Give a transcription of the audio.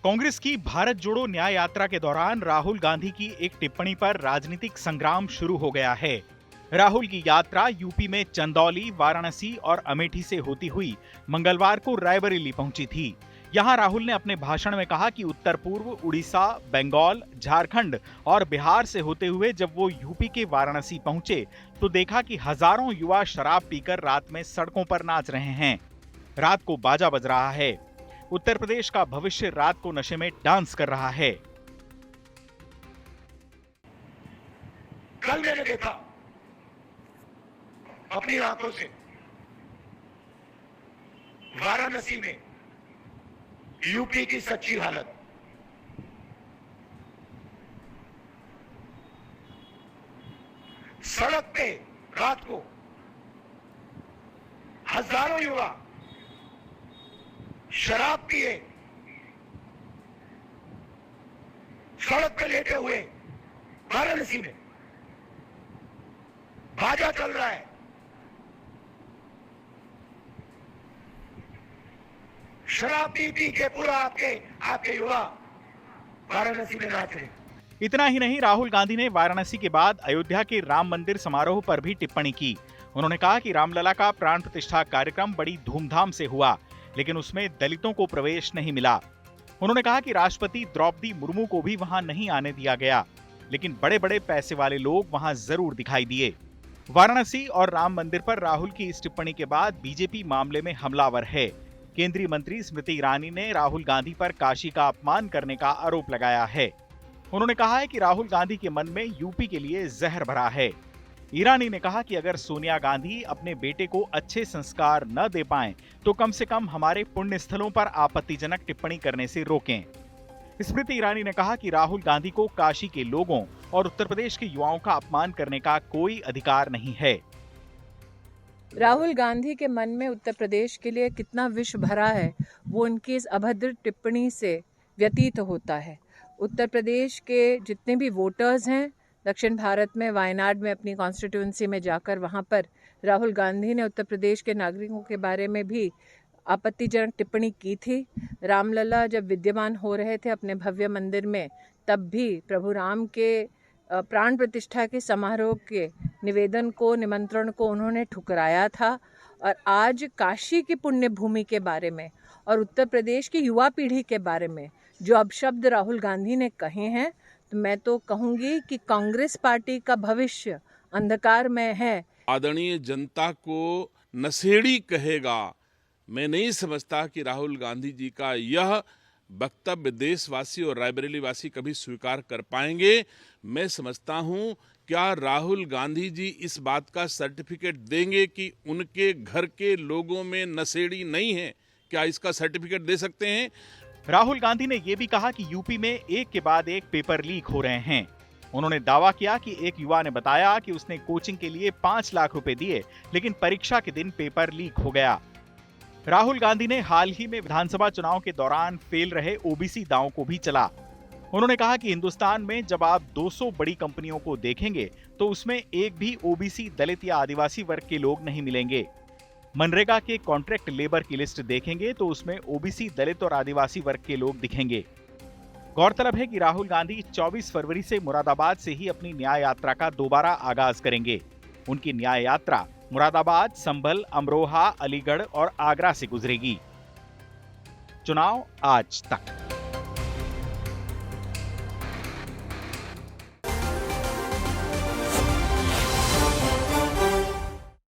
कांग्रेस की भारत जोड़ो न्याय यात्रा के दौरान राहुल गांधी की एक टिप्पणी पर राजनीतिक संग्राम शुरू हो गया है। राहुल की यात्रा यूपी में चंदौली, वाराणसी और अमेठी से होती हुई मंगलवार को रायबरेली पहुंची थी। यहां राहुल ने अपने भाषण में कहा कि उत्तर पूर्व, उड़ीसा, बंगाल, झारखंड और बिहार से होते हुए जब वो यूपी के वाराणसी पहुंचे तो देखा कि हजारों युवा शराब पीकर रात में सड़कों पर नाच रहे हैं। रात को बाजा बज रहा है। उत्तर प्रदेश का भविष्य रात को नशे में डांस कर रहा है। कल मैंने देखा अपनी आंखों से वाराणसी में यूपी की सच्ची हालत। सड़क पे रात को हजारों युवा शराब पिए सड़क पे लेटे हुए वाराणसी में बाजा चल रहा है। शराब पी पी के पूरा आपके युवा वाराणसी में नाच रहे। इतना ही नहीं, राहुल गांधी ने वाराणसी के बाद अयोध्या के राम मंदिर समारोह पर भी टिप्पणी की। उन्होंने कहा कि रामलला का प्राण प्रतिष्ठा कार्यक्रम बड़ी धूमधाम से हुआ, लेकिन उसमें दलितों को प्रवेश नहीं मिला। उन्होंने कहा कि राष्ट्रपति द्रौपदी मुर्मू को भी वहां नहीं आने दिया गया, लेकिन बड़े बड़े पैसे वाले लोग वहां जरूर दिखाई दिए। वाराणसी और राम मंदिर पर राहुल की इस टिप्पणी के बाद बीजेपी मामले में हमलावर है। केंद्रीय मंत्री स्मृति ईरानी ने राहुल गांधी पर काशी का अपमान करने का आरोप लगाया है। उन्होंने कहा है कि राहुल गांधी के मन में यूपी के लिए जहर भरा है। ईरानी ने कहा कि अगर सोनिया गांधी अपने बेटे को अच्छे संस्कार न दे पाएं तो कम से कम हमारे पुण्य स्थलों पर आपत्तिजनक टिप्पणी करने से रोकें। स्मृति ईरानी ने कहा कि राहुल गांधी को काशी के लोगों और उत्तर प्रदेश के युवाओं का अपमान करने का कोई अधिकार नहीं है। राहुल गांधी के मन में उत्तर प्रदेश के लिए कितना विष भरा है वो उनकी इस अभद्र टिप्पणी से व्यतीत होता है। उत्तर प्रदेश के जितने भी वोटर्स हैं, दक्षिण भारत में वायनाड में अपनी कॉन्स्टिट्यूंसी में जाकर वहां पर राहुल गांधी ने उत्तर प्रदेश के नागरिकों के बारे में भी आपत्तिजनक टिप्पणी की थी। रामलला जब विद्यमान हो रहे थे अपने भव्य मंदिर में, तब भी प्रभु राम के प्राण प्रतिष्ठा के समारोह के निमंत्रण को उन्होंने ठुकराया था। और आज काशी की पुण्य भूमि के बारे में और उत्तर प्रदेश की युवा पीढ़ी के बारे में जो अपशब्द राहुल गांधी ने कहे हैं, तो मैं तो कहूंगी कि कांग्रेस पार्टी का भविष्य अंधकार में है। आदरणीय जनता को नशेड़ी कहेगा, मैं नहीं समझता कि राहुल गांधी जी का यह वक्तव्य देशवासी और रायबरेली वासी कभी स्वीकार कर पाएंगे। मैं समझता हूं, क्या राहुल गांधी जी इस बात का सर्टिफिकेट देंगे कि उनके घर के लोगों में नशेड़ी नहीं है? क्या इसका सर्टिफिकेट दे सकते हैं? राहुल गांधी ने यह भी कहा कि यूपी में एक के बाद एक पेपर लीक हो रहे हैं। उन्होंने दावा किया कि एक युवा ने बताया कि उसने कोचिंग के लिए 5 लाख रुपए दिए, लेकिन परीक्षा के दिन पेपर लीक हो गया। राहुल गांधी ने हाल ही में विधानसभा चुनाव के दौरान फेल रहे ओबीसी दांव को भी चला। उन्होंने कहा कि हिंदुस्तान में जब आप 200 बड़ी कंपनियों को देखेंगे तो उसमें एक भी ओबीसी, दलित या आदिवासी वर्ग के लोग नहीं मिलेंगे। मनरेगा के कॉन्ट्रैक्ट लेबर की लिस्ट देखेंगे तो उसमें ओबीसी, दलित और आदिवासी वर्ग के लोग दिखेंगे। गौरतलब है कि राहुल गांधी 24 फरवरी से मुरादाबाद से ही अपनी न्याय यात्रा का दोबारा आगाज करेंगे। उनकी न्याय यात्रा मुरादाबाद, संभल, अमरोहा, अलीगढ़ और आगरा से गुजरेगी। चुनाव आज तक।